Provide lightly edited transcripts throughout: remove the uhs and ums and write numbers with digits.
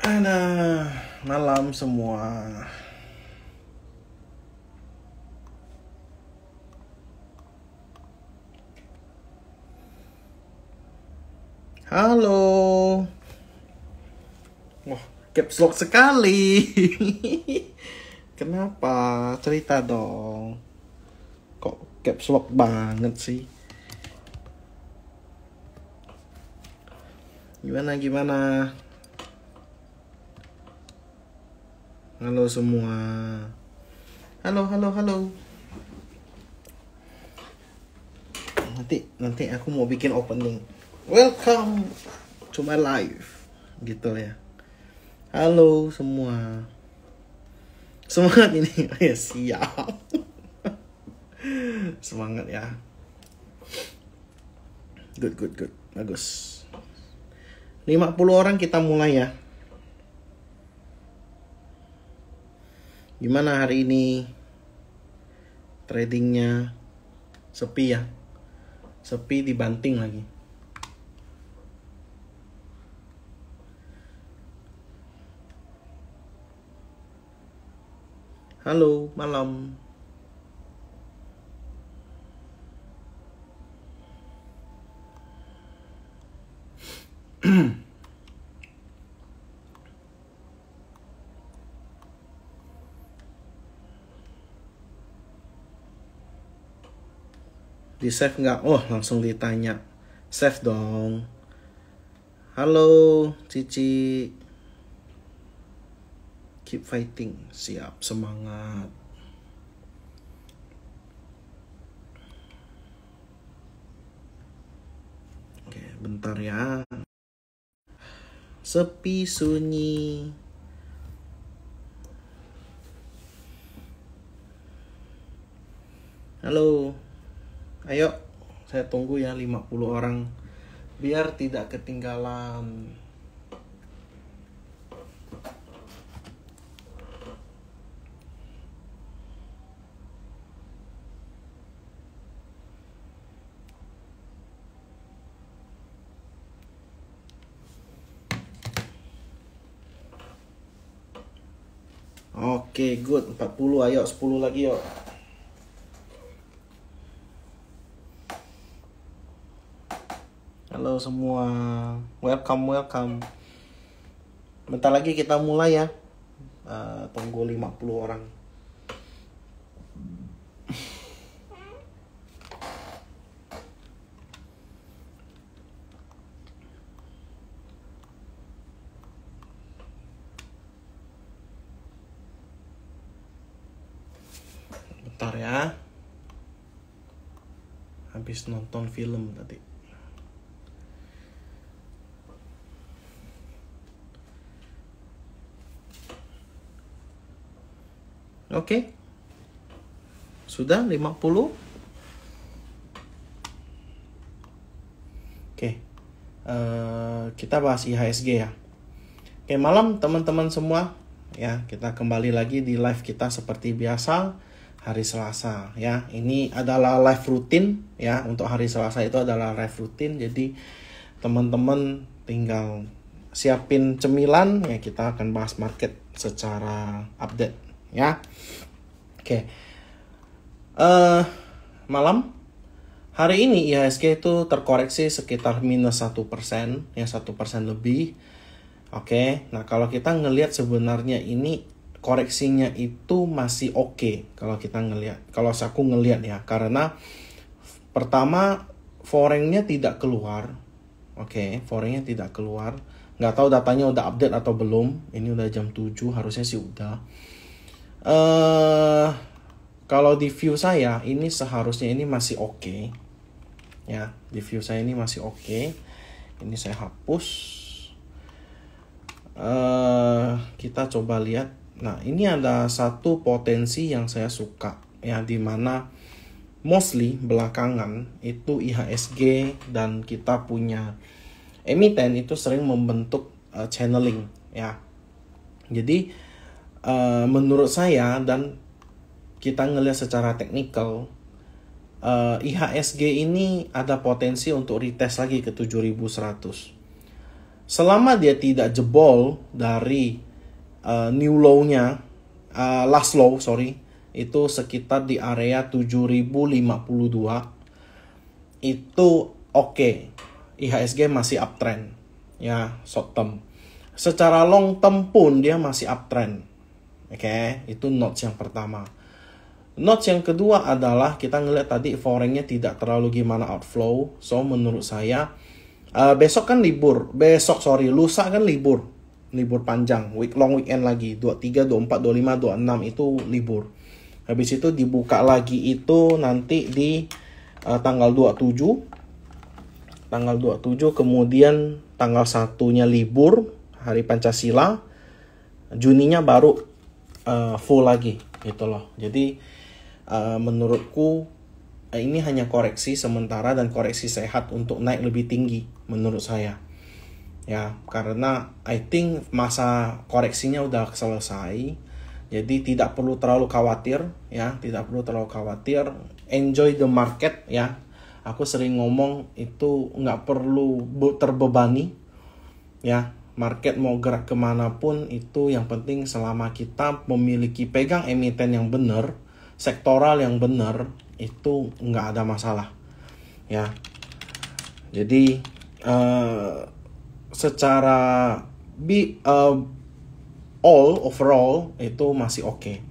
Ada malam semua. Halo. Wah, caps lock sekali. Kenapa? Cerita dong. Kok caps lock banget sih? Gimana? Halo semua. Halo. Nanti aku mau bikin opening. Welcome to my life. Gitu ya. Halo semua. Semangat ini. Ya siap. Semangat ya. Good. Bagus. 50 orang kita mulai ya. Gimana hari ini? Tradingnya sepi ya. Sepi dibanting lagi. Halo, malam. Di save nggak? Oh, langsung ditanya. Save dong. Halo, Cici. Keep fighting. Siap, semangat. Oke, bentar ya. Sepi sunyi. Halo. Ayo, saya tunggu ya 50 orang biar tidak ketinggalan. Oke, good. 40, ayo 10 lagi yuk. Halo semua, welcome. Bentar lagi kita mulai ya. Tunggu 50 orang. Bentar ya. Habis nonton film tadi. Oke. Sudah 50. Oke. Kita bahas IHSG ya. Oke, malam teman-teman semua. Ya, kita kembali lagi di live kita seperti biasa hari Selasa ya. Ini adalah live rutin ya. Untuk hari Selasa itu adalah live rutin. Jadi teman-teman tinggal siapin cemilan ya, kita akan bahas market secara update ya. Oke. Malam hari ini IHSG itu terkoreksi sekitar minus 1%, ya 1% lebih. Oke, nah kalau kita ngelihat sebenarnya ini koreksinya itu masih oke. Kalau kita ngelihat, kalau aku ngelihat ya, karena pertama forengnya tidak keluar. Oke, forengnya tidak keluar. Nggak tahu datanya udah update atau belum. Ini udah jam 7, harusnya sih udah. Kalau di view saya ini seharusnya ini masih oke. Ya, di view saya ini masih oke. Ini saya hapus. Kita coba lihat. Nah, ini ada satu potensi yang saya suka ya, dimana mostly belakangan itu IHSG dan kita punya emiten itu sering membentuk channeling ya. Jadi menurut saya dan kita ngelihat secara teknikal, IHSG ini ada potensi untuk retest lagi ke 7100. selama dia tidak jebol dari new low-nya, last low, itu sekitar di area 7052, itu oke. IHSG masih uptrend, ya, short term. Secara long term pun dia masih uptrend. Oke, itu notes yang pertama. Notes yang kedua adalah kita ngeliat tadi foreign-nya tidak terlalu gimana outflow. So menurut saya besok kan libur. Lusa kan libur. Libur panjang, long weekend lagi. 23, 24, 25, 26 itu libur. Habis itu dibuka lagi itu nanti di tanggal 27. Tanggal 27, kemudian tanggal 1-nya libur, hari Pancasila. Juninya baru full lagi gitu loh. Jadi menurutku ini hanya koreksi sementara dan koreksi sehat untuk naik lebih tinggi menurut saya. Ya, karena I think masa koreksinya udah selesai. Jadi tidak perlu terlalu khawatir, ya, tidak perlu terlalu khawatir. Enjoy the market, ya. Aku sering ngomong itu nggak perlu terbebani, ya. Market mau gerak kemanapun itu yang penting selama kita memiliki pegang emiten yang benar, sektoral yang benar, itu nggak ada masalah, ya. Jadi secara overall itu masih oke.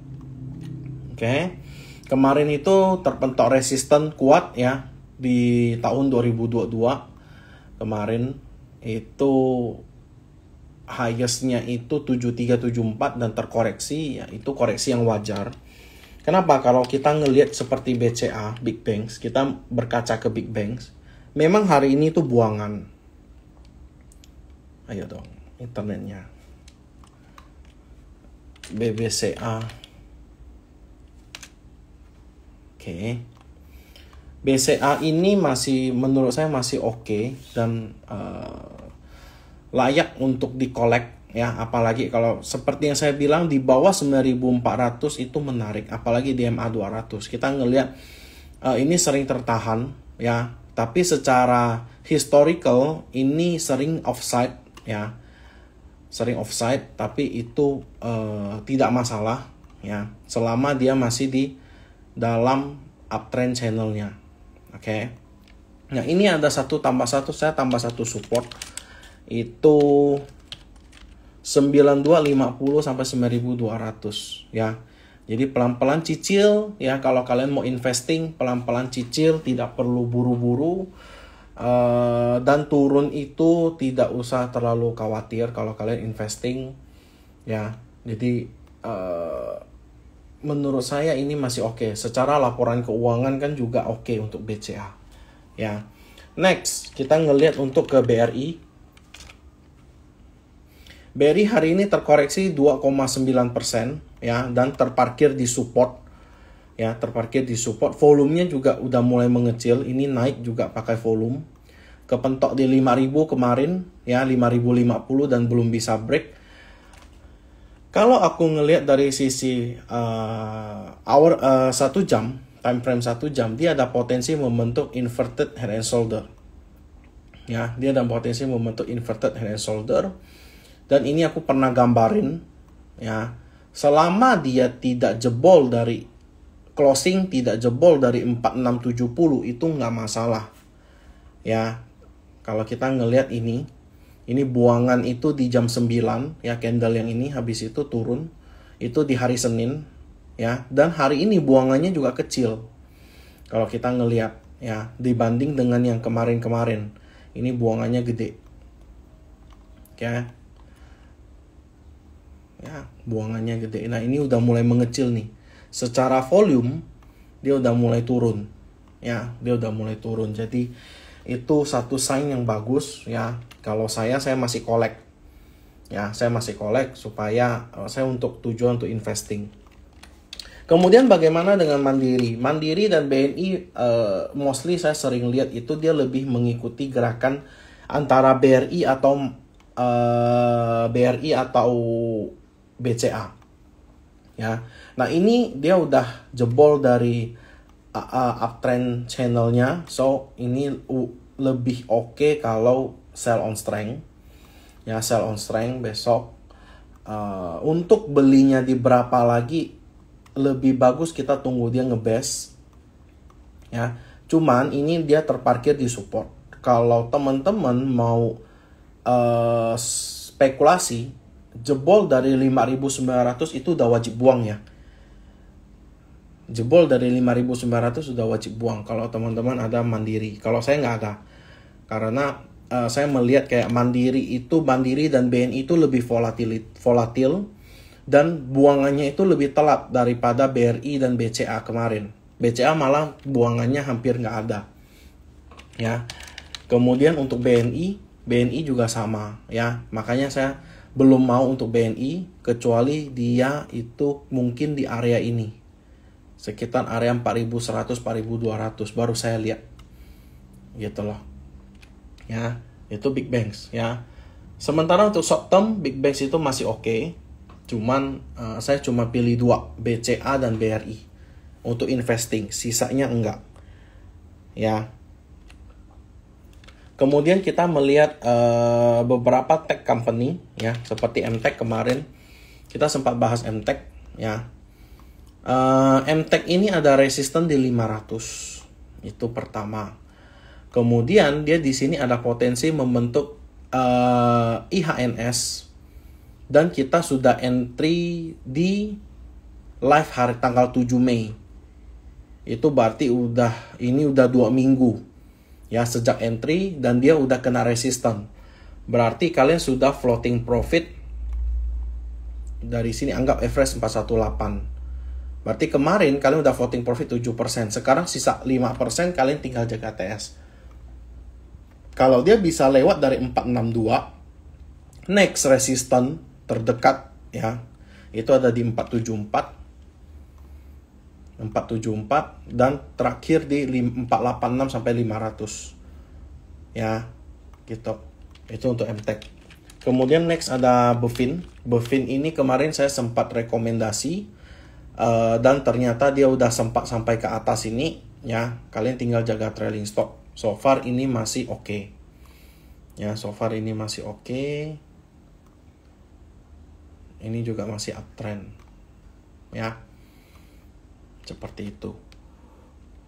Kemarin itu terpentok resisten kuat, ya, di tahun 2022. Kemarin itu highest-nya itu 7374 dan terkoreksi, ya, itu koreksi yang wajar. Kenapa? Kalau kita ngelihat seperti BCA, Big Banks, kita berkaca ke Big Banks, memang hari ini tuh buangan. Ayo dong, internetnya. BBCA. BCA ini masih, menurut saya masih oke dan layak untuk dikolek, ya, apalagi kalau seperti yang saya bilang di bawah 9400 itu menarik, apalagi di MA 200. Kita ngelihat ini sering tertahan, ya, tapi secara historical ini sering offside, ya. Sering offside, tapi itu tidak masalah, ya, selama dia masih di dalam uptrend channelnya. Nah, ini ada saya tambah satu support itu 9250 sampai 9200, ya. Jadi pelan-pelan cicil, ya, kalau kalian mau investing pelan-pelan cicil, tidak perlu buru-buru. Dan turun itu tidak usah terlalu khawatir kalau kalian investing, ya. Jadi menurut saya ini masih oke. Secara laporan keuangan kan juga oke untuk BCA, ya. Next, kita ngelihat untuk ke BRI. BRI hari ini terkoreksi 2,9%, ya, dan terparkir di support, ya, terparkir di support. Volumenya juga udah mulai mengecil, ini naik juga pakai volume. Kepentok di 5.000 kemarin, ya, 5.050 dan belum bisa break. Kalau aku ngelihat dari sisi 1 jam, time frame 1 jam, dia ada potensi membentuk inverted head and shoulder. Ya, dia ada potensi membentuk inverted head and shoulder. Dan ini aku pernah gambarin, ya. Selama dia tidak jebol dari closing, tidak jebol dari 4670 itu nggak masalah, ya. Kalau kita ngelihat ini buangan itu di jam 9, ya, candle yang ini habis itu turun itu di hari Senin, ya, dan hari ini buangannya juga kecil. Kalau kita ngelihat, ya, dibanding dengan yang kemarin-kemarin, ini buangannya gede, ya, buangannya gede. Nah, ini udah mulai mengecil nih. Secara volume dia udah mulai turun, ya, dia udah mulai turun. Jadi itu satu sign yang bagus, ya. Kalau saya masih collect, ya, saya masih collect supaya saya untuk tujuan untuk investing. Kemudian bagaimana dengan Mandiri? Mandiri dan BNI mostly saya sering lihat itu dia lebih mengikuti gerakan antara BRI atau BCA, ya. Nah, ini dia udah jebol dari uptrend channelnya, so ini lebih oke kalau sell on strength. Ya, sell on strength besok. Untuk belinya di berapa lagi, lebih bagus kita tunggu dia ngebest. Ya, cuman ini dia terparkir di support. Kalau teman-teman mau spekulasi, jebol dari 5.900 itu udah wajib buang ya. Jebol dari 5.900 sudah wajib buang kalau teman-teman ada Mandiri. Kalau saya nggak ada. Karena saya melihat kayak Mandiri dan BNI itu lebih volatil dan buangannya itu lebih telat daripada BRI dan BCA kemarin. BCA malah buangannya hampir nggak ada. Ya. Kemudian untuk BNI juga sama ya. Makanya saya belum mau untuk BNI kecuali dia itu mungkin di area ini. Sekitar area 4.100 4.200 baru saya lihat. Gitu loh. Ya, itu big banks ya. Sementara untuk short term big banks itu masih oke. Cuman saya cuma pilih 2, BCA dan BRI untuk investing, sisanya enggak. Ya. Kemudian kita melihat beberapa tech company ya, seperti MTech kemarin kita sempat bahas MTech ya. MTech ini ada resisten di 500. Itu pertama. Kemudian dia di sini ada potensi membentuk IHNS dan kita sudah entry di live hari tanggal 7 Mei. Itu berarti ini udah 2 minggu ya sejak entry dan dia udah kena resisten. Berarti kalian sudah floating profit dari sini, anggap average 418. Berarti kemarin kalian udah floating profit 7%. Sekarang sisa 5%, kalian tinggal jaga TS. Kalau dia bisa lewat dari 462, next resistance terdekat ya, itu ada di 474 dan terakhir di 486 sampai 500. Ya, gitu. Itu untuk MTech. Kemudian next ada Bevin. Bevin ini kemarin saya sempat rekomendasi dan ternyata dia udah sempat sampai ke atas ini ya. Kalian tinggal jaga trailing stop. So far ini masih oke. Ya, so far ini masih oke. Ini juga masih uptrend. Ya. Seperti itu.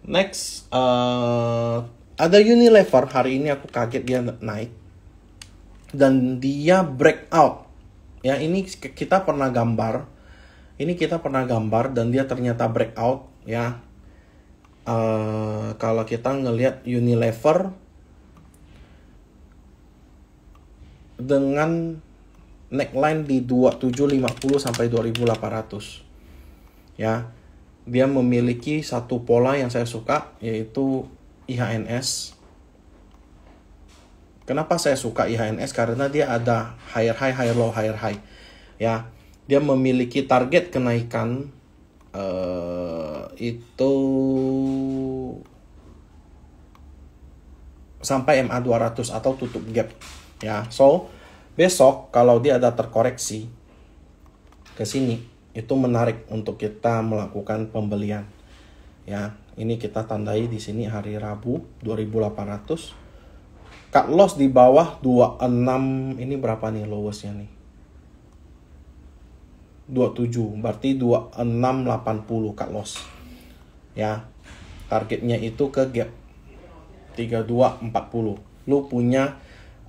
Next, ada Unilever. Hari ini aku kaget dia naik. Dan dia breakout. Ya, ini kita pernah gambar. Ini kita pernah gambar dan dia ternyata breakout. Ya. Kalau kita ngelihat Unilever dengan neckline di 2750 sampai 2800 ya, dia memiliki satu pola yang saya suka yaitu IHNS. Kenapa saya suka IHNS? Karena dia ada higher high, higher low, higher high ya. Dia memiliki target kenaikan itu sampai MA 200 atau tutup gap ya. So besok kalau dia ada terkoreksi ke sini, itu menarik untuk kita melakukan pembelian ya. Ini kita tandai di sini hari Rabu 2800. Cut loss di bawah 26. Ini berapa nih lowestnya nih? 27, berarti 2680 cut loss ya. Targetnya itu ke gap 3240. Lu punya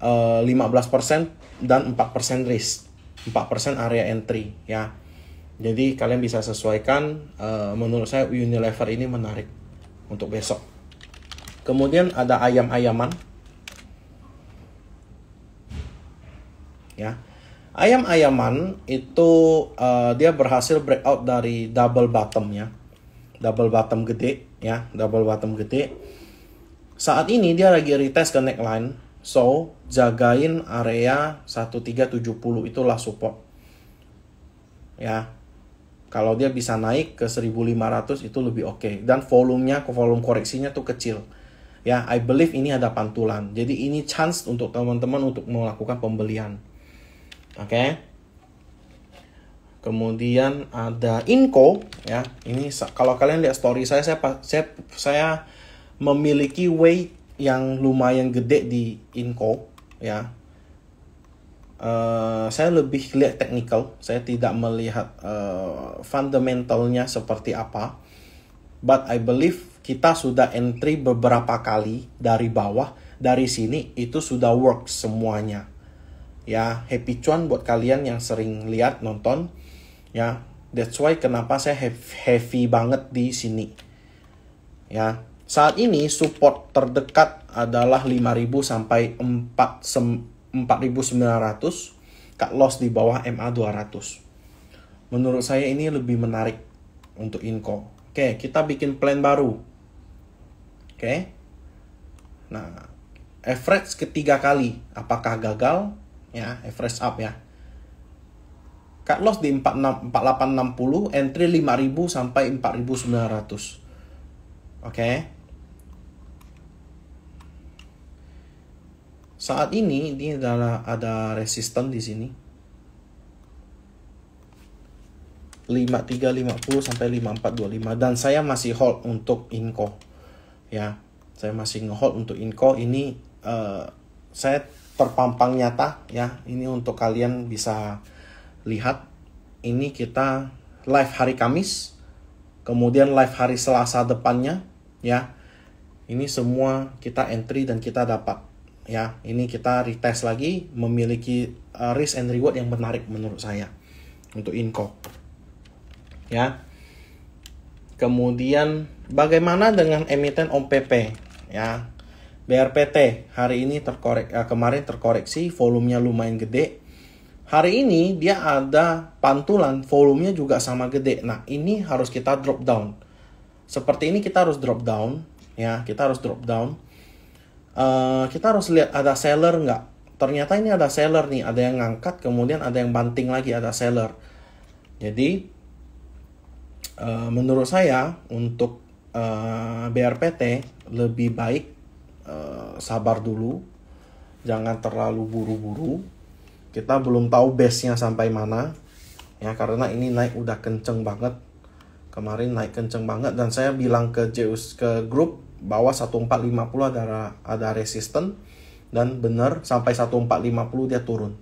15% dan 4% risk, 4% area entry ya. Jadi kalian bisa sesuaikan. Menurut saya Unilever ini menarik untuk besok. Kemudian ada ayam-ayaman ya. Ayam-ayaman itu dia berhasil breakout dari double bottom ya. Double bottom gede ya, double bottom gede. Saat ini dia lagi retest ke neckline. So, jagain area 1370 itulah support. Ya. Kalau dia bisa naik ke 1500 itu lebih oke. Dan volume koreksinya tuh kecil. Ya, I believe ini ada pantulan. Jadi ini chance untuk teman-teman untuk melakukan pembelian. Oke. Kemudian ada Inco ya. Ini kalau kalian lihat story saya memiliki weight yang lumayan gede di Inco ya. saya lebih lihat technical, saya tidak melihat fundamentalnya seperti apa. But I believe kita sudah entry beberapa kali dari bawah, dari sini itu sudah work semuanya. Ya, happy cuan buat kalian yang sering lihat nonton. Ya, that's why kenapa saya heavy banget di sini. Ya, saat ini support terdekat adalah 5.000 sampai 4.900, cut loss di bawah MA 200. Menurut saya ini lebih menarik untuk Inco. Oke, kita bikin plan baru. Oke. Nah, average ketiga kali, apakah gagal? Ya, average up ya. Cut loss di 4860, entry 5.000 sampai 4.900. Oke. Saat ini ada resisten di sini. 5350 sampai 5425 dan saya masih hold untuk Inco. Ya, saya masih ngehold untuk Inco ini. Saya terpampang nyata ya. Ini untuk kalian bisa lihat. Ini kita live hari Kamis, kemudian live hari Selasa depannya ya. Ini semua kita entry dan kita dapat. Ya, ini kita retest lagi, memiliki risk and reward yang menarik menurut saya untuk Inco. Ya. Kemudian bagaimana dengan emiten OMPP? Ya. BRPT hari ini kemarin terkoreksi, volumenya lumayan gede. Hari ini dia ada pantulan, volumenya juga sama gede. Nah, ini harus kita drop down. Seperti ini kita harus drop down, ya, kita harus drop down. Kita harus lihat ada seller nggak. Ternyata ini ada seller nih, ada yang ngangkat, kemudian ada yang banting lagi, ada seller. Jadi menurut saya untuk BRPT lebih baik sabar dulu, jangan terlalu buru-buru. Kita belum tahu base-nya sampai mana, ya, karena ini naik udah kenceng banget. Kemarin naik kenceng banget dan saya bilang ke grup bahwa 1450 ada resisten dan benar sampai 1450 dia turun.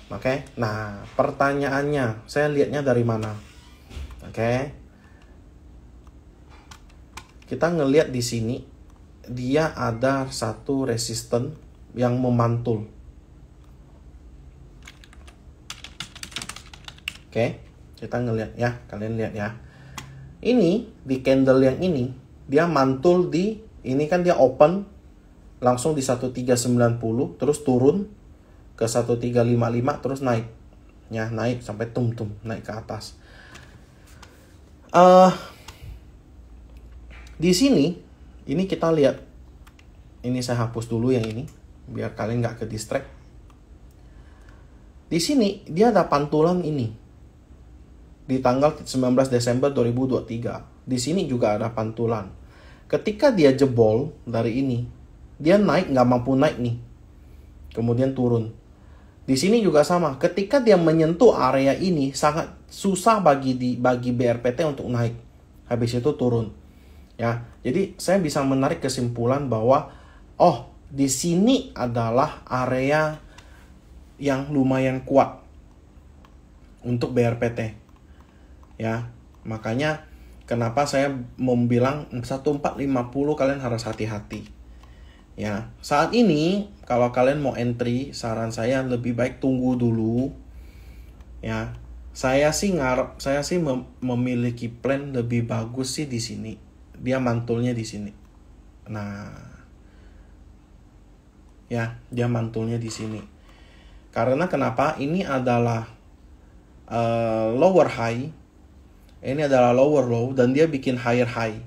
Oke. Nah, pertanyaannya saya lihatnya dari mana? Oke. Kita ngelihat di sini dia ada satu resisten yang memantul. Oke, kita ngelihat ya, kalian lihat ya. Ini di candle yang ini dia mantul di ini kan dia open langsung di 1390 terus turun ke 1355 terus naik. Ya, naik sampai tum-tum, naik ke atas. Di sini ini kita lihat. Ini saya hapus dulu yang ini biar kalian nggak ke distract. Di sini dia ada pantulan ini. Di tanggal 19 Desember 2023. Di sini juga ada pantulan. Ketika dia jebol dari ini, dia naik nggak mampu naik nih. Kemudian turun. Di sini juga sama. Ketika dia menyentuh area ini, sangat susah bagi BRPT untuk naik. Habis itu turun. Ya, jadi saya bisa menarik kesimpulan bahwa di sini adalah area yang lumayan kuat untuk BRPT. Ya, makanya kenapa saya membilang 1450 kalian harus hati-hati. Ya, saat ini kalau kalian mau entry, saran saya lebih baik tunggu dulu. Ya, saya sih memiliki plan lebih bagus sih di sini. Dia mantulnya di sini. Nah, ya, dia mantulnya di sini. Karena kenapa? Ini adalah lower high. Ini adalah lower low dan dia bikin higher high.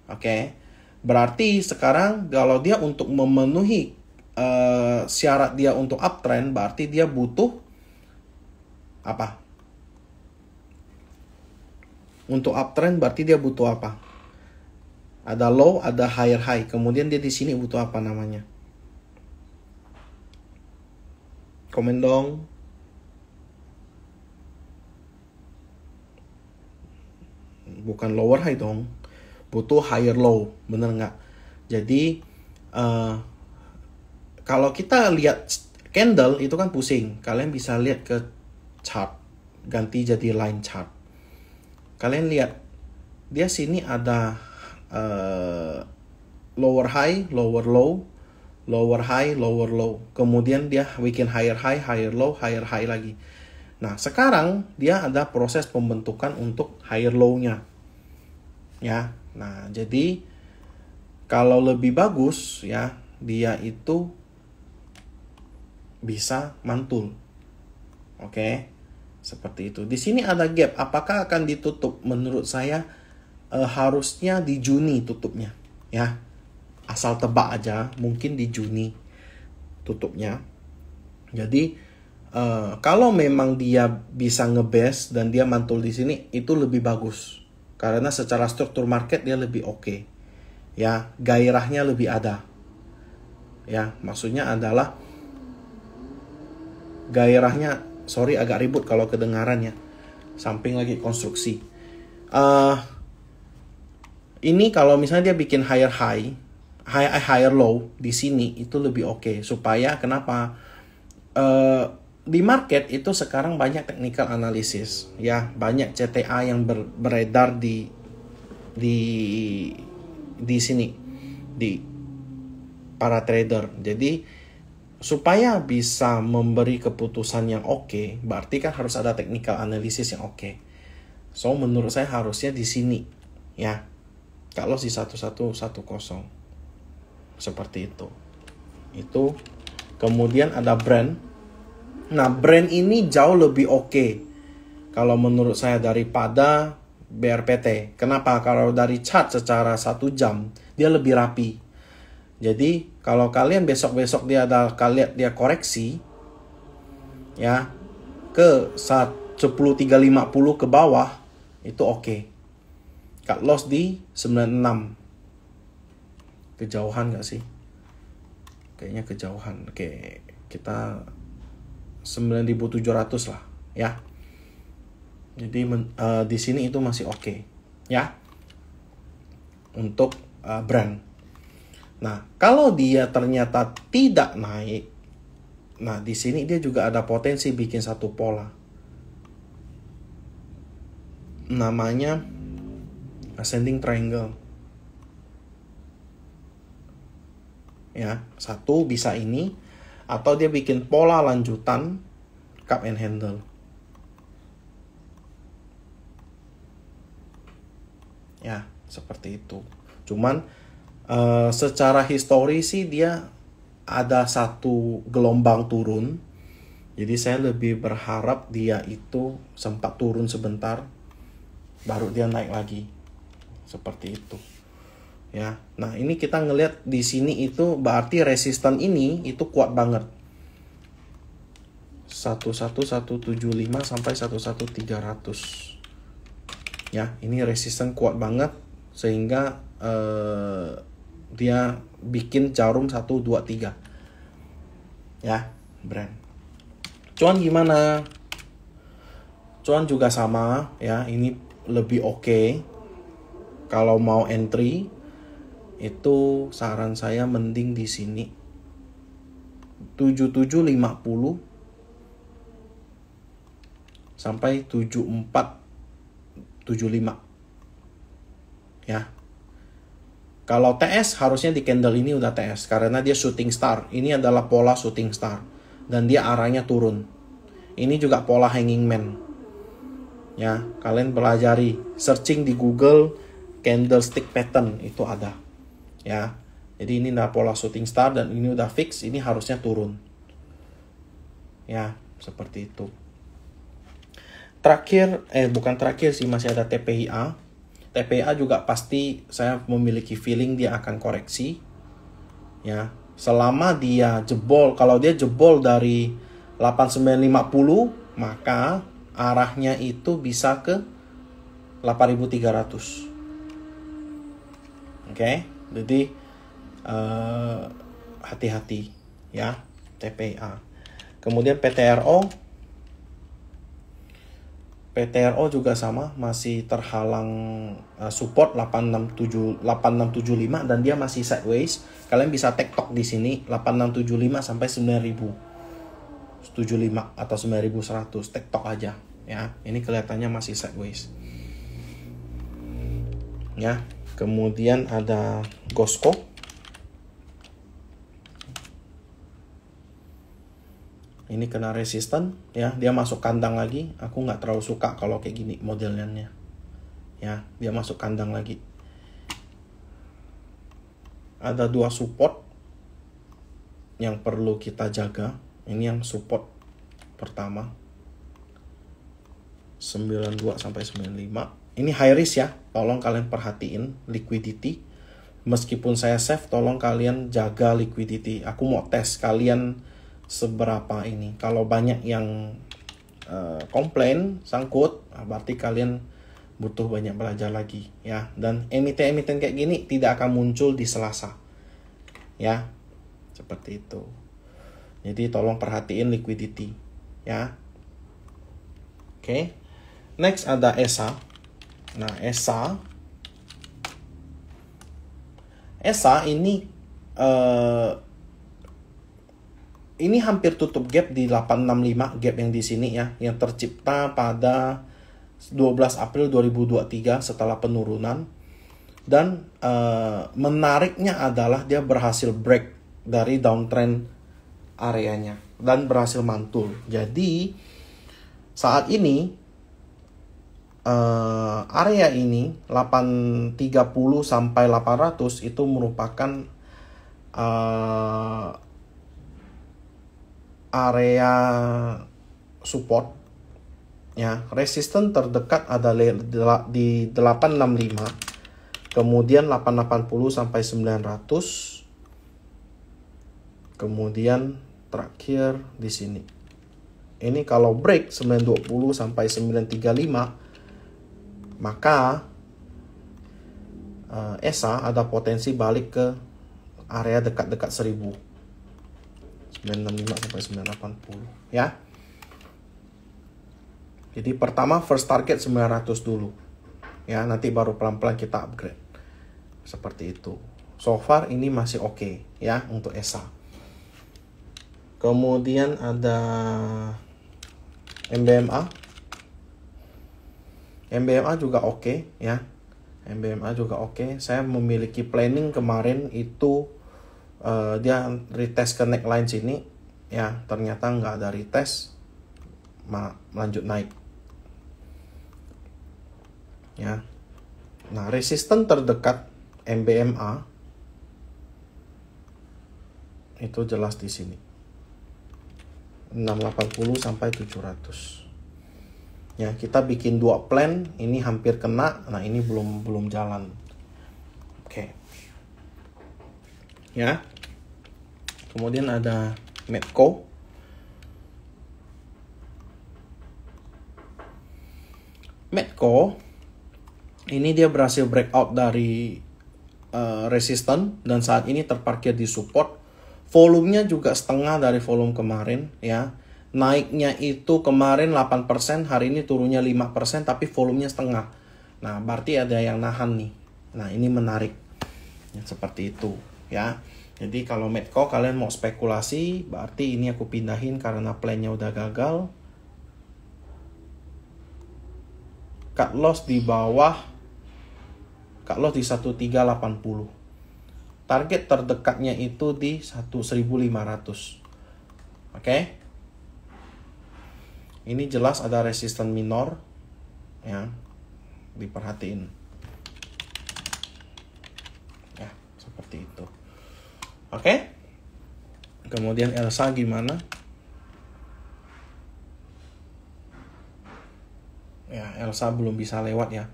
Oke. Berarti sekarang kalau dia untuk memenuhi syarat dia untuk uptrend, berarti dia butuh apa? Untuk uptrend berarti dia butuh apa? Ada low, ada higher high. Kemudian dia di sini butuh apa namanya? Komen dong. Bukan lower high dong, butuh higher low, bener nggak? Jadi kalau kita lihat candle itu kan pusing. Kalian bisa lihat ke chart, ganti jadi line chart. Kalian lihat, dia sini ada lower high, lower low, lower high, lower low. Kemudian dia bikin higher high, higher low, higher high lagi. Nah, sekarang dia ada proses pembentukan untuk higher low-nya. Ya. Nah, jadi kalau lebih bagus ya, dia itu bisa mantul. Oke. Seperti itu. Di sini ada gap. Apakah akan ditutup? Menurut saya harusnya di Juni tutupnya, ya. Asal tebak aja, mungkin di Juni tutupnya. Jadi kalau memang dia bisa ngebase dan dia mantul di sini, itu lebih bagus. Karena secara struktur market dia lebih oke. Ya, gairahnya lebih ada. Ya, maksudnya adalah gairahnya, sorry agak ribut kalau kedengaran ya. Samping lagi konstruksi. Ini kalau misalnya dia bikin higher high, higher low di sini itu lebih oke. Supaya kenapa? Di market itu sekarang banyak technical analysis, ya, banyak CTA yang beredar di sini, di para trader. Jadi supaya bisa memberi keputusan yang oke, berarti kan harus ada technical analysis yang oke. So menurut saya harusnya di sini, ya. Kalau di 1110 seperti itu. Itu kemudian ada brand. Nah, brand ini jauh lebih oke kalau menurut saya daripada BRPT. Kenapa? Kalau dari chart secara 1 jam dia lebih rapi. Jadi kalau kalian besok-besok kalian dia koreksi ya ke 10.350 ke bawah, itu oke. Cut loss di 96. Kejauhan gak sih? Kayaknya kejauhan. Oke, kita 9.700 lah ya. Jadi di sini itu masih oke ya untuk brand. Nah, kalau dia ternyata tidak naik, nah di sini dia juga ada potensi bikin satu pola. Namanya ascending triangle. Ya, satu bisa ini, atau dia bikin pola lanjutan cup and handle. Ya, seperti itu. Cuman secara histori sih dia ada satu gelombang turun. Jadi saya lebih berharap dia itu sempat turun sebentar, baru dia naik lagi. Seperti itu. Ya. Nah, ini kita ngelihat di sini itu berarti resisten ini itu kuat banget. 11175 sampai 11300. Ya, ini resisten kuat banget sehingga dia bikin jarum 123. Ya, brand. Cuan gimana? Cuan juga sama ya, ini lebih oke. Kalau mau entry itu saran saya mending di sini 7750 sampai 7475 ya. Kalau TS harusnya di candle ini udah TS karena dia shooting star. Ini adalah pola shooting star dan dia arahnya turun. Ini juga pola hanging man. Ya, kalian pelajari, searching di Google candlestick pattern itu ada. Ya. Jadi ini udah pola shooting star dan ini udah fix, ini harusnya turun. Ya, seperti itu. Terakhir, bukan terakhir sih, masih ada TPIA. TPIA juga pasti saya memiliki feeling dia akan koreksi. Ya, selama dia jebol, kalau dia jebol dari 8950, maka arahnya itu bisa ke 8300. Oke, jadi hati-hati ya TPIA. Kemudian PTRO juga sama, masih terhalang support 8675 dan dia masih sideways. Kalian bisa tektok di sini 8675 sampai 9000. 9.75 atau 9.100, TikTok aja ya. Ini kelihatannya masih sideways. Ya, kemudian ada Gosco. Ini kena resisten ya, dia masuk kandang lagi. Aku nggak terlalu suka kalau kayak gini modelnya. Ya, dia masuk kandang lagi. Ada 2 support yang perlu kita jaga. Ini yang support pertama 92 sampai 95. Ini high risk ya. Tolong kalian perhatiin liquidity. Meskipun saya save, tolong kalian jaga liquidity. Aku mau tes kalian seberapa ini. Kalau banyak yang komplain sangkut, berarti kalian butuh banyak belajar lagi ya. Dan emiten-emiten kayak gini tidak akan muncul di Selasa ya, seperti itu. Jadi tolong perhatiin liquidity ya. Oke. Next ada ESA. Nah, ESA ini hampir tutup gap di 865, gap yang di sini ya, yang tercipta pada 12 April 2023 setelah penurunan. Dan menariknya adalah dia berhasil break dari downtrend areanya dan berhasil mantul. Jadi saat ini area ini 830 sampai 800 itu merupakan area support ya. Resisten terdekat ada di 865, kemudian 880 sampai 900, kemudian terakhir di sini. Ini kalau break 920 sampai 935, maka ESA ada potensi balik ke area dekat-dekat 1000. 965 sampai 980 ya. Jadi pertama first target 900 dulu ya, nanti baru pelan-pelan kita upgrade. Seperti itu. So far ini masih oke ya untuk ESA. Kemudian ada MBMA. MBMA juga oke ya. MBMA juga oke. Saya memiliki planning kemarin itu dia retest ke neckline sini ya, ternyata nggak ada retest, lanjut naik ya. Nah, resisten terdekat MBMA itu jelas di sini 680 sampai 700 ya. Kita bikin 2 plan, ini hampir kena. Nah, ini belum jalan. Oke. Ya. Kemudian ada Medco. Medco ini dia berhasil breakout dari resisten dan saat ini terparkir di support. Volumenya juga setengah dari volume kemarin ya. Naiknya itu kemarin 8%, hari ini turunnya 5%, tapi volumenya setengah. Nah, berarti ada yang nahan nih. Nah, ini menarik ya, seperti itu ya. Jadi kalau Medco kalian mau spekulasi, berarti ini aku pindahin karena plannya udah gagal. Cut loss di bawah, cut loss di 1380. Target terdekatnya itu di 1500. Oke. Ini jelas ada resisten minor ya. Diperhatiin. Ya, seperti itu. Oke. Kemudian Elsa gimana? Ya, Elsa belum bisa lewat ya.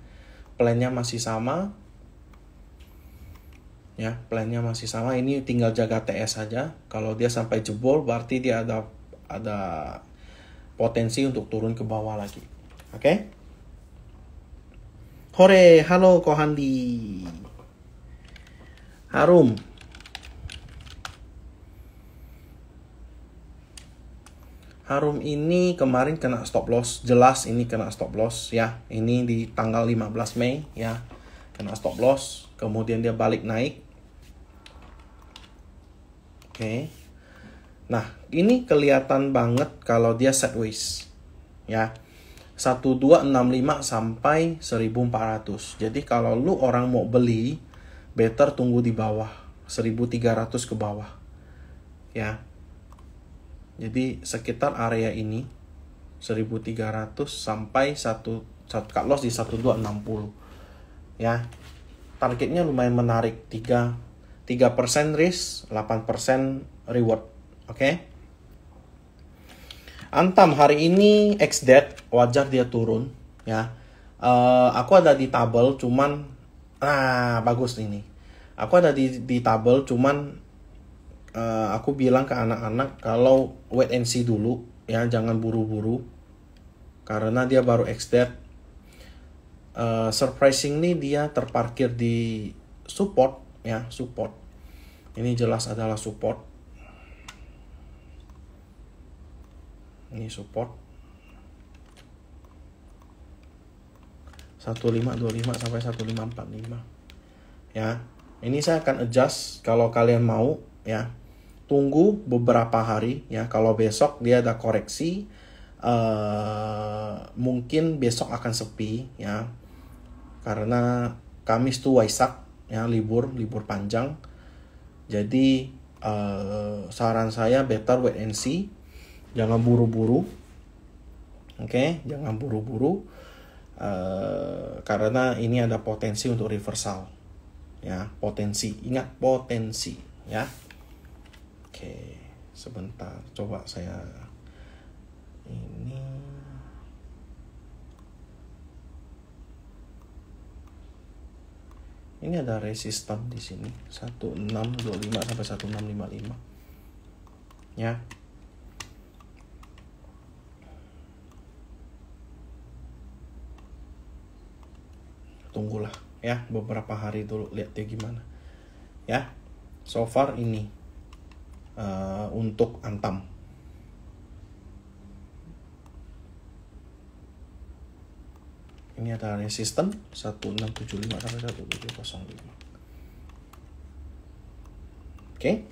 Plannya masih sama. Ya, plannya masih sama. Ini tinggal jaga TS saja. Kalau dia sampai jebol, berarti dia ada potensi untuk turun ke bawah lagi. Oke? Hore, halo Kohandi. Harum. Harum ini kemarin kena stop loss, jelas ini kena stop loss ya. Ini di tanggal 15 Mei ya. Kena stop loss, kemudian dia balik naik. Oke. Nah, ini kelihatan banget kalau dia sideways. Ya. 1265 sampai 1400. Jadi kalau lu orang mau beli, better tunggu di bawah 1300 ke bawah. Ya. Jadi sekitar area ini 1300 sampai satu cut loss di 1260. Ya. Targetnya lumayan menarik, 3% risk, 8% reward. Oke. Antam hari ini XDET wajar dia turun ya. Aku ada di tabel cuman bagus ini. Aku ada di tabel cuman aku bilang ke anak-anak kalau wait and see dulu ya, jangan buru-buru karena dia baru XDET. Surprisingly dia terparkir di support ya, support. Ini jelas adalah support. Ini support 1525 sampai 1545 ya. Ini saya akan adjust kalau kalian mau ya. Tunggu beberapa hari ya. Kalau besok dia ada koreksi, mungkin besok akan sepi ya. Karena Kamis tuh Waisak ya, libur panjang. Jadi saran saya better wait and see. Jangan buru-buru. Oke, jangan buru-buru. Karena ini ada potensi untuk reversal. Ya, potensi. Ingat potensi ya. Oke, sebentar. Coba saya ini ada resisten di sini 1625 sampai 1655. Ya. Tunggulah ya beberapa hari dulu, lihat dia gimana ya. So far ini untuk Antam ini ada resisten 1675 sampai 1705. Oke.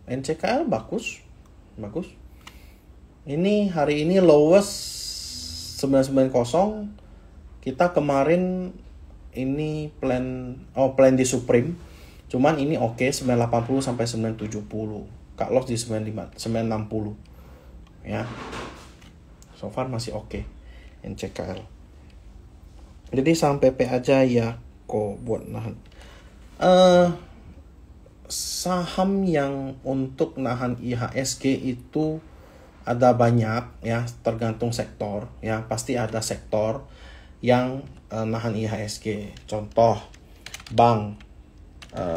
NCKL bagus. Ini hari ini lowest 990. Kita kemarin ini plan di Supreme. Cuman ini oke 980 sampai 970. Cut loss di 960 ya. So far masih oke NCKL. Jadi saham PP aja ya kok buat nahan. Saham yang untuk nahan IHSG itu ada banyak ya, tergantung sektor ya. Pasti ada sektor yang nahan IHSG. Contoh bank,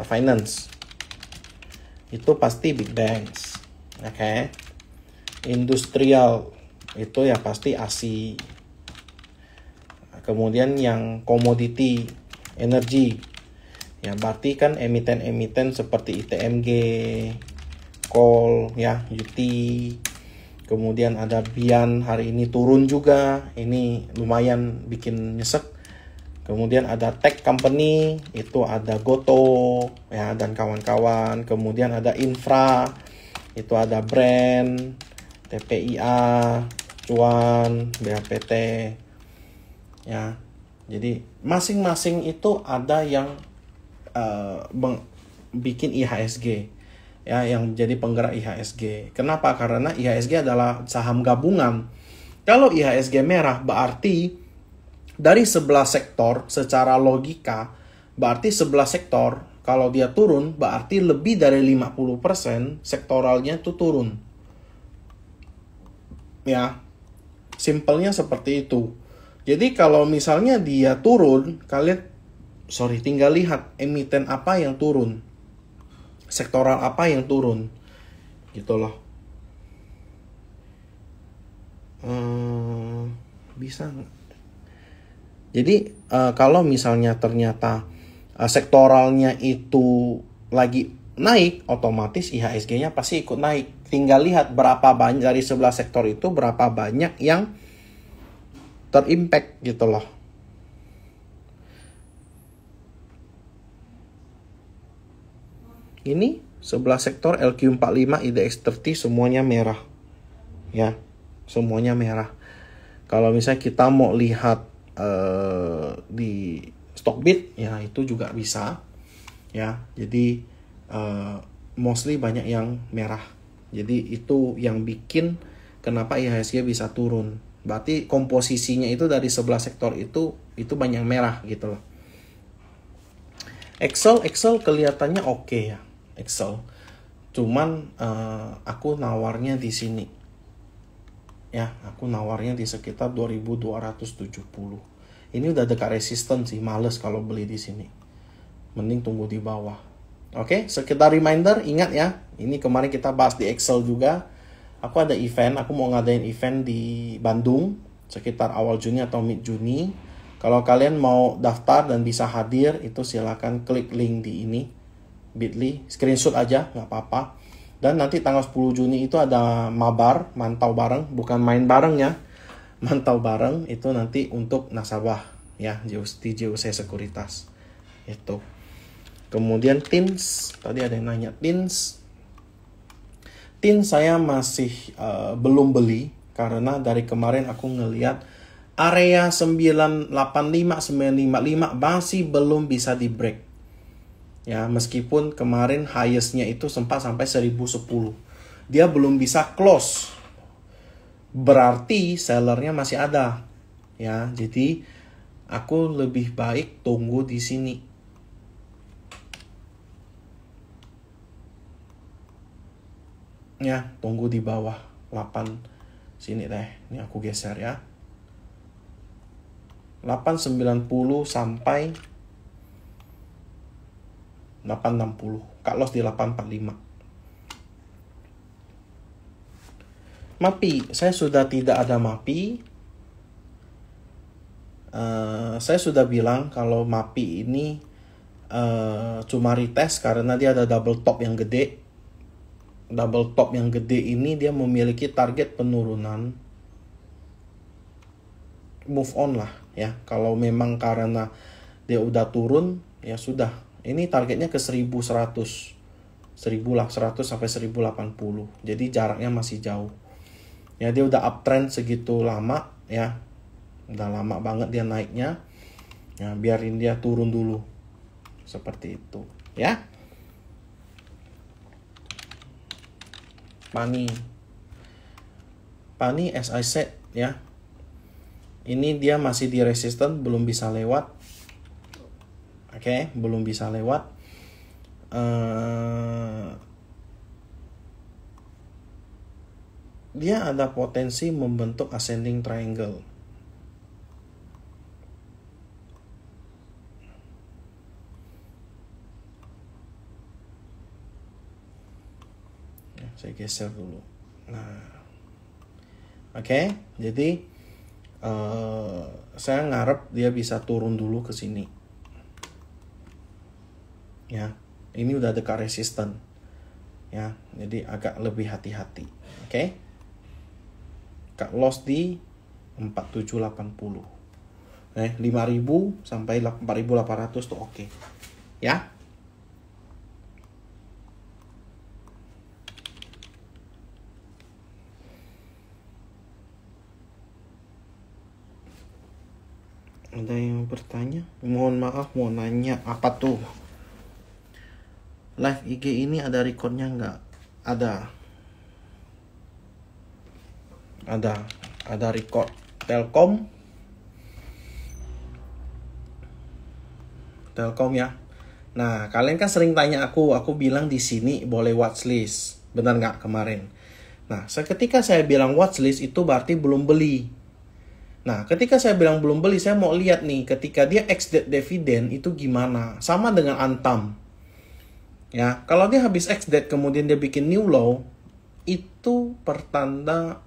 finance itu pasti big banks. Oke. Industrial itu ya pasti ASI. Kemudian yang komoditi, energi ya, berarti kan emiten-emiten seperti ITMG, Coal ya, UT. Kemudian ada Bian, hari ini turun juga. Ini lumayan bikin nyesek. Kemudian ada tech company, itu ada Goto ya dan kawan-kawan. Kemudian ada infra, itu ada Brand, TPIA, Cuan, BHPT ya. Jadi masing-masing itu ada yang bikin IHSG ya, yang jadi penggerak IHSG. Kenapa? Karena IHSG adalah saham gabungan. Kalau IHSG merah berarti dari 11 sektor, secara logika berarti 11 sektor kalau dia turun berarti lebih dari 50% sektoralnya itu turun. Ya. Simpelnya seperti itu. Jadi kalau misalnya dia turun, tinggal lihat emiten apa yang turun, sektoral apa yang turun, gitu loh. Bisa nggak? Jadi kalau misalnya ternyata sektoralnya itu lagi naik, otomatis IHSG-nya pasti ikut naik. Tinggal lihat berapa banyak dari 11 sektor itu berapa banyak yang terimpact gitu loh. Ini sebelah sektor LQ45, IDX30 semuanya merah. Ya, semuanya merah. Kalau misalnya kita mau lihat di Stockbit, ya itu juga bisa. Ya, jadi mostly banyak yang merah. Jadi itu yang bikin kenapa IHSG bisa turun. Berarti komposisinya itu dari sebelah sektor itu banyak merah gitu loh. Excel kelihatannya oke ya, Excel. Cuman aku nawarnya di sini. Ya, aku nawarnya di sekitar 2270. Ini udah dekat resisten sih, males kalau beli di sini. Mending tunggu di bawah. Oke, sekedar reminder, ingat ya, ini kemarin kita bahas di Excel juga. Aku ada event, aku mau ngadain event di Bandung sekitar awal Juni atau mid Juni. Kalau kalian mau daftar dan bisa hadir, itu silakan klik link di ini, bit.ly, screenshot aja, nggak apa-apa. Dan nanti tanggal 10 Juni itu ada mabar, mantau bareng, bukan main bareng ya. Mantau bareng itu nanti untuk nasabah ya, di JOC Sekuritas. Itu. Kemudian TINS, tadi ada yang nanya TINS. TINS saya masih belum beli karena dari kemarin aku ngelihat area 985 955 masih belum bisa di break. Ya, meskipun kemarin highest-nya itu sempat sampai 1010. Dia belum bisa close. Berarti sellernya masih ada. Ya, jadi aku lebih baik tunggu di sini. Ya, tunggu di bawah 8 sini deh. Ini aku geser ya. 890 sampai 860. Cut loss di 845. MAPI, saya sudah tidak ada MAPI. Saya sudah bilang kalau MAPI ini cuma retest karena dia ada double top yang gede. Double top yang gede ini dia memiliki target penurunan. Move on lah ya. Kalau memang karena dia udah turun, ya sudah. Ini targetnya ke 1100. 1100 sampai 1080. Jadi jaraknya masih jauh. Ya, dia udah uptrend segitu lama ya. Udah lama banget dia naiknya. Ya, biarin dia turun dulu. Seperti itu, ya. Pani as I said ya. Ini dia masih di resisten, belum bisa lewat. Oke, belum bisa lewat. Dia ada potensi membentuk ascending triangle. Ya, saya geser dulu. Nah, oke, jadi saya ngarep dia bisa turun dulu ke sini. Ya, ini udah dekat resisten. Ya, jadi agak lebih hati-hati. Oke. Cut loss di 4780. 5.000 sampai 4.800 tuh oke. Ya. Ada yang bertanya? Mohon maaf, mau nanya apa tuh? Live IG ini ada recordnya nggak? Ada record Telkom ya. Nah, kalian kan sering tanya aku bilang di sini boleh watchlist, benar nggak kemarin? Nah, ketika saya bilang watchlist itu berarti belum beli. Nah, ketika saya bilang belum beli, saya mau lihat nih ketika dia ex-date dividend itu gimana. Sama dengan Antam. Ya, kalau dia habis ex-date kemudian dia bikin new low, itu pertanda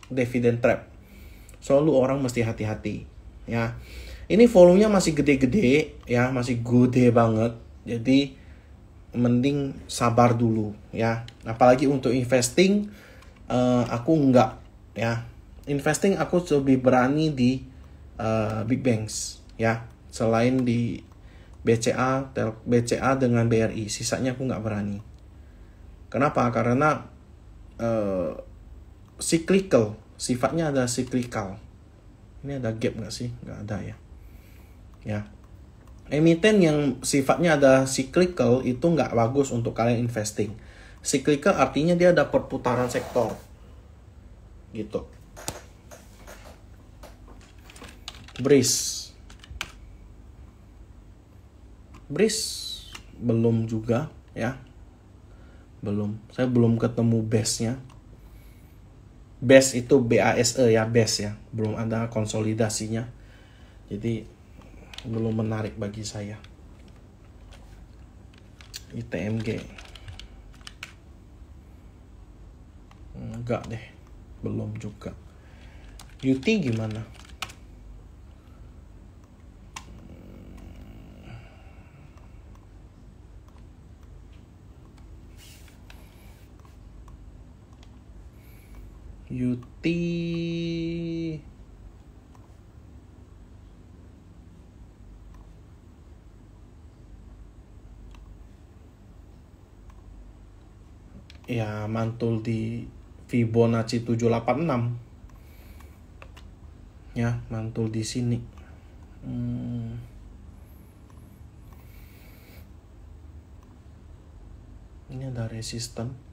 dividend trap. Selalu orang mesti hati-hati. Ya, ini volumenya masih gede-gede, ya, masih gede banget. Jadi mending sabar dulu, ya. Apalagi untuk investing, aku enggak, ya. Investing aku lebih berani di big banks, ya. Selain di BCA dengan BRI, sisanya aku nggak berani. Kenapa? Karena cyclical, sifatnya ada cyclical. Ini ada gap nggak sih? Nggak ada ya. Ya, emiten yang sifatnya ada cyclical itu nggak bagus untuk kalian investing. Cyclical artinya dia ada perputaran sektor, gitu. Breeze belum juga ya, saya belum ketemu base-nya. Base itu BASE ya, base ya, belum ada konsolidasinya, jadi belum menarik bagi saya. ITMG enggak deh, belum juga. UT gimana? UT ya mantul di Fibonacci 786 ya, mantul di sini. Ini ada resisten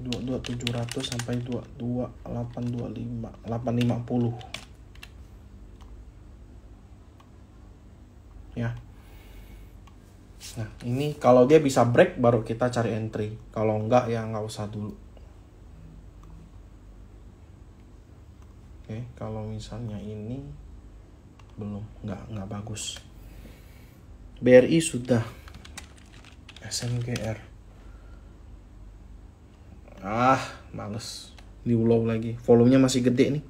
22700 sampai 22825 850 ya. Nah, ini kalau dia bisa break baru kita cari entry. Kalau enggak ya nggak usah dulu. Oke, kalau misalnya ini belum, nggak bagus. BRI sudah. SMGR. Males. Di low lagi. Volumenya masih gede nih.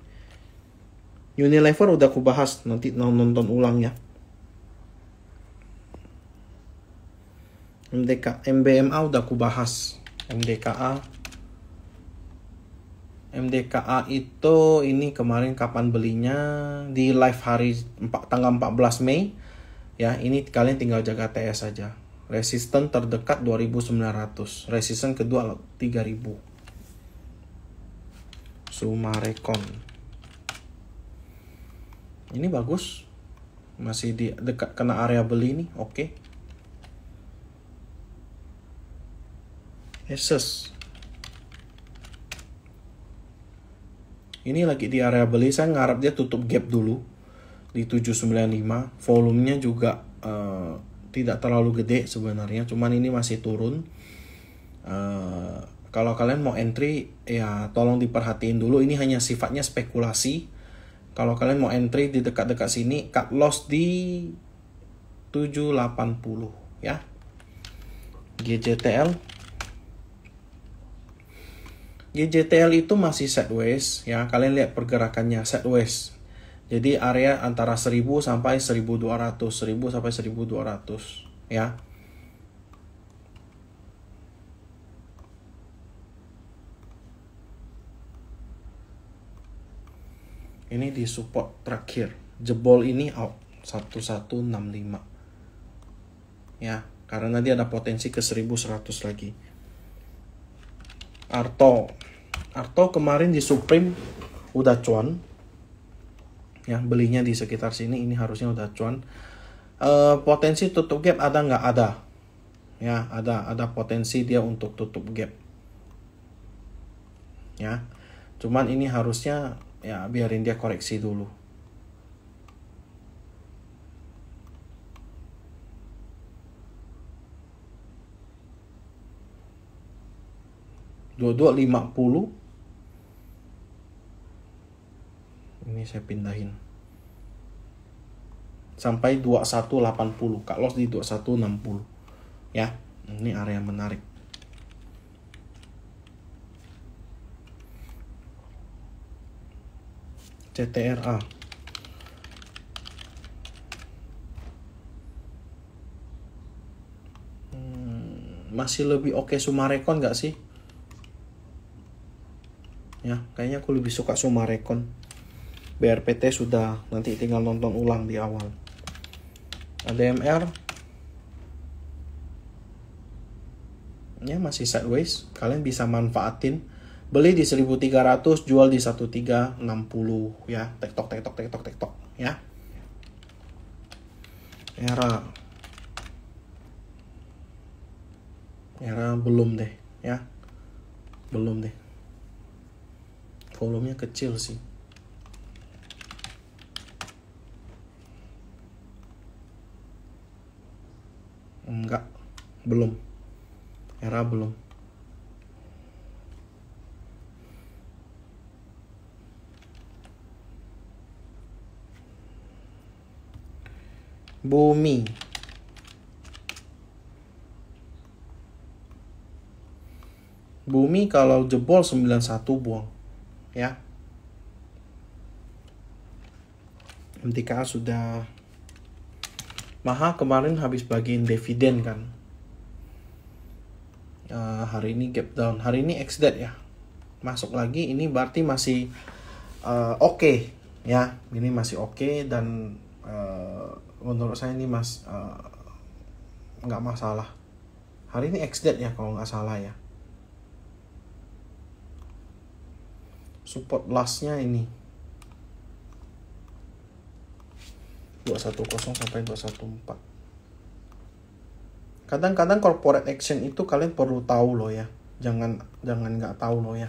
Unilever udah aku bahas, nanti nonton ulang ya. MBMA udah aku bahas. MDKA itu ini kemarin kapan belinya, di live hari tanggal 14 Mei ya. Ini kalian tinggal jaga TS saja. Resisten terdekat 2900, resisten kedua 3000. Sumarecon ini bagus, masih di dekat kena area beli nih. Oke. Asus ini lagi di area beli, saya ngarap dia tutup gap dulu di 795. Volumenya juga tidak terlalu gede sebenarnya, cuman ini masih turun. Kalau kalian mau entry ya tolong diperhatiin dulu, ini hanya sifatnya spekulasi. Kalau kalian mau entry di dekat-dekat sini, cut loss di 780 ya. GJTL itu masih sideways ya, kalian lihat pergerakannya sideways. Jadi area antara 1000 sampai 1200, 1000 sampai 1200 ya. Ini di support terakhir. Jebol ini out 1165. Ya, karena dia ada potensi ke 1100 lagi. Arto kemarin di Supreme udah cuan. Ya, belinya di sekitar sini, ini harusnya udah cuan. Potensi tutup gap ada nggak? Ada. Ya, ada potensi dia untuk tutup gap. Ya. Cuman ini harusnya ya biarin dia koreksi dulu. Dua 50. Ini saya pindahin sampai 2180, cut loss di 2160 ya. Ini area menarik. CTRA masih lebih oke Sumarecon nggak sih ya? Kayaknya aku lebih suka Sumarecon. BRPT sudah, nanti tinggal nonton ulang di awal. ADMR ya masih sideways, kalian bisa manfaatin. Beli di 1300, jual di 1360 ya. Tektok ya. Era belum deh ya. Belum deh. Volumenya kecil sih. Enggak. Belum. Era belum. Bumi kalau jebol 91 buang ya. MTK sudah Maha kemarin habis bagiin dividen kan. Hari ini gap down, hari ini XDAT ya. Masuk lagi, ini berarti masih oke ya. Ini masih oke dan menurut saya ini nggak masalah. Hari ini XDAT ya kalau nggak salah ya. Support lastnya ini 210 sampai 214. Kadang-kadang corporate action itu kalian perlu tahu loh ya. Jangan nggak tahu loh ya.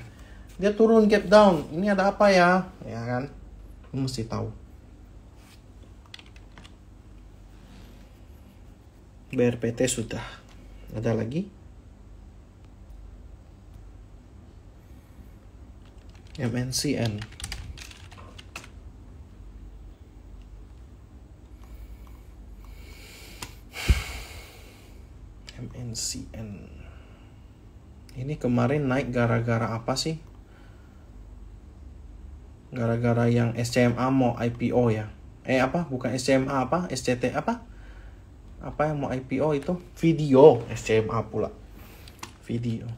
Dia turun gap down, ini ada apa ya? Ya kan? Mesti tahu. BRPT sudah. Ada lagi? MNCN. Ini kemarin naik gara-gara apa sih? Gara-gara yang SCMA mau IPO ya. Bukan SCMA SCT apa yang mau IPO itu? Video SCMA pula. Video.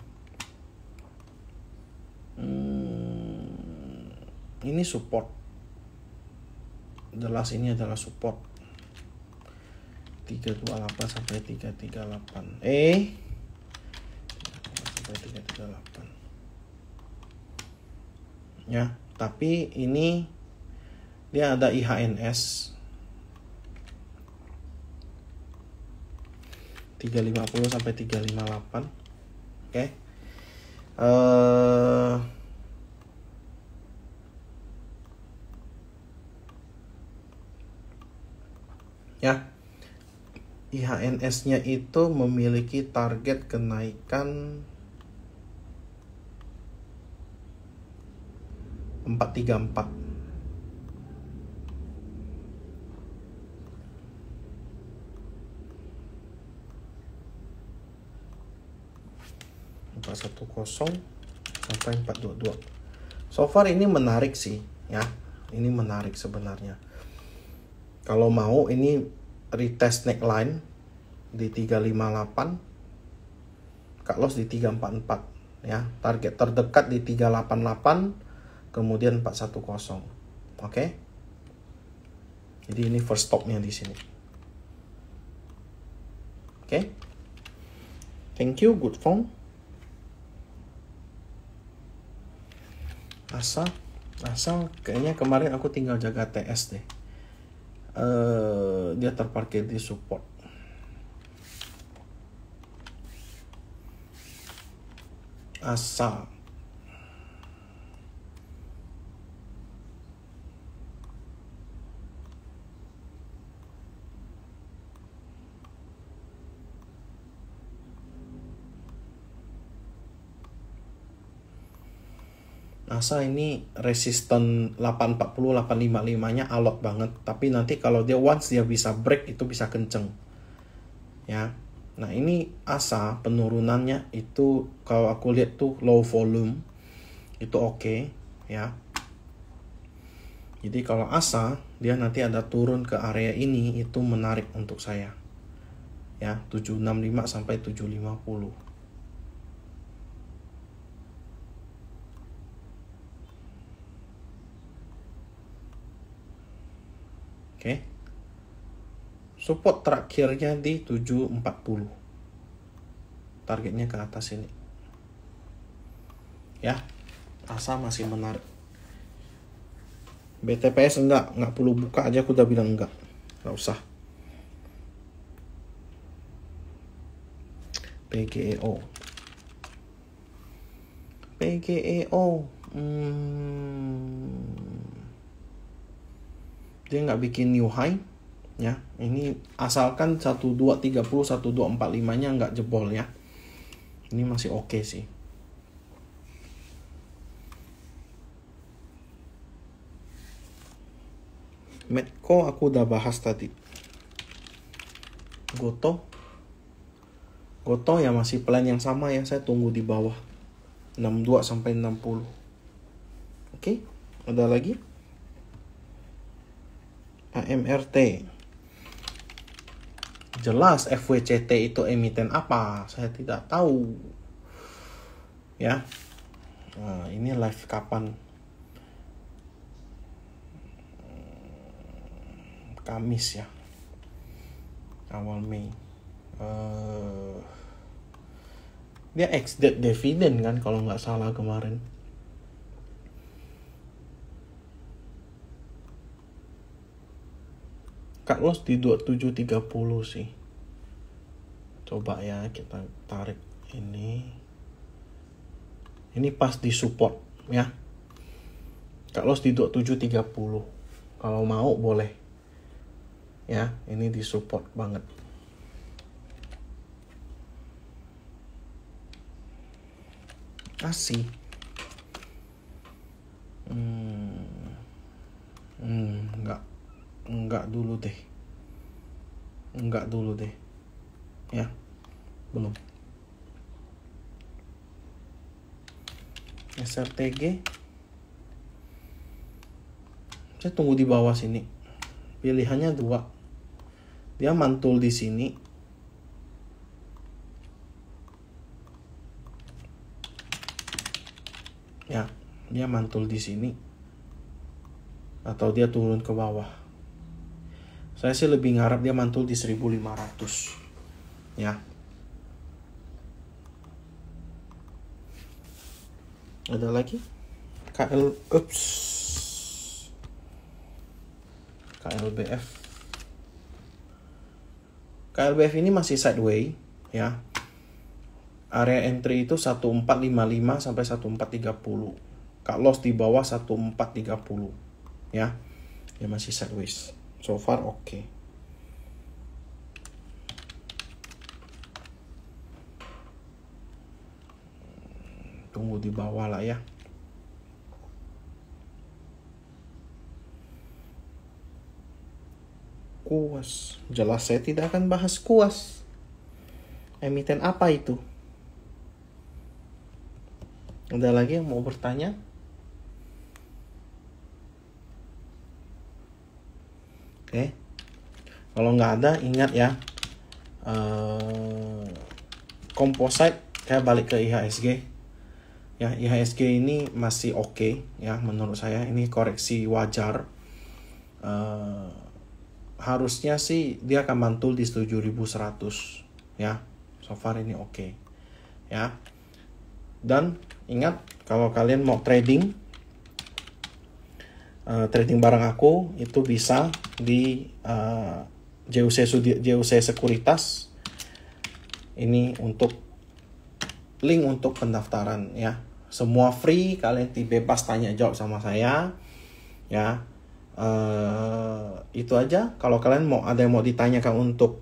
Ini support. Jelas ini adalah support. 328 sampai 338. Sampai 338. Ya, tapi ini dia ada IHNS 350 sampai 358. Oke. Ya. IHNS-nya itu memiliki target kenaikan 434. 410 sampai 422. So far ini menarik sih ya. Ini menarik sebenarnya. Kalau mau ini retest neckline di 358, cut loss di 344 ya. Target terdekat di 388, kemudian 410. Oke. Jadi ini first stopnya di sini. Oke. Thank you, good phone. Asa kayaknya kemarin aku tinggal jaga TS deh. Dia terparkir di support. Asa ini resisten 840 855-nya alot banget, tapi nanti kalau dia once dia bisa break itu bisa kenceng. Ya. Nah, ini Asa penurunannya itu kalau aku lihat tuh low volume. Itu oke, ya. Jadi kalau Asa dia nanti ada turun ke area ini itu menarik untuk saya. Ya, 765 sampai 750. Oke. Support terakhirnya di 740. Targetnya ke atas ini. Ya, asa masih menarik. BTPS enggak perlu buka aja, aku udah bilang enggak usah. PGEO dia nggak bikin new high ya. Ini asalkan 1230 1245 nya nggak jebol ya, ini masih oke sih. Medco aku udah bahas tadi. Goto ya masih plan yang sama ya, saya tunggu di bawah 62 sampai 60. Oke, ada lagi AMRT. Jelas FWCT itu emiten apa, saya tidak tahu ya. Nah, ini live kapan? Kamis ya, awal Mei. Dia ex-date dividen kan kalau nggak salah kemarin. Cut loss di 2730 sih. Coba ya kita tarik ini. Ini pas di support ya. Cut loss di 2730. Kalau mau boleh. Ya, ini di support banget. Kasih. Enggak dulu deh. Ya, belum. SRTG. Saya tunggu di bawah sini. Pilihannya 2. Dia mantul di sini. Ya, dia mantul di sini. Atau dia turun ke bawah. Saya sih lebih ngarap dia mantul di 1500. Ya. Ada lagi? KLBF. KLBF ini masih sideway ya. Area entry itu 1455 sampai 1430. Cut loss di bawah 1430 ya. Ya masih sideways. So far oke. Tunggu di bawah lah ya. Kuas. Jelas saya tidak akan bahas Kuas. Emiten apa itu? Ada lagi yang mau bertanya? Oke. Kalau nggak ada, ingat ya. Composite, saya balik ke IHSG. Ya, IHSG ini masih oke ya menurut saya. Ini koreksi wajar. Harusnya sih dia akan mantul di 7100 ya. So far ini oke. Ya. Dan ingat, kalau kalian mau trading barang aku itu bisa di JUC Sekuritas. Ini untuk link untuk pendaftaran ya. Semua free, kalian bebas tanya jawab sama saya ya. Itu aja. Kalau kalian ada yang mau ditanyakan untuk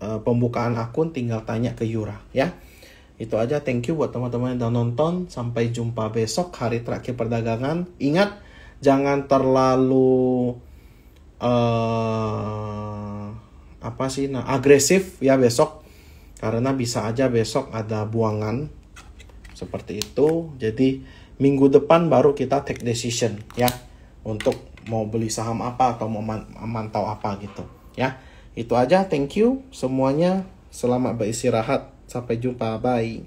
pembukaan akun, tinggal tanya ke Yura ya. Itu aja. Thank you buat teman-teman yang udah nonton. Sampai jumpa besok, hari terakhir perdagangan. Ingat, jangan terlalu agresif ya besok, karena bisa aja besok ada buangan seperti itu. Jadi minggu depan baru kita take decision ya, untuk mau beli saham apa atau mau mantau apa gitu ya. Itu aja. Thank you semuanya. Selamat beristirahat. Sampai jumpa. Bye.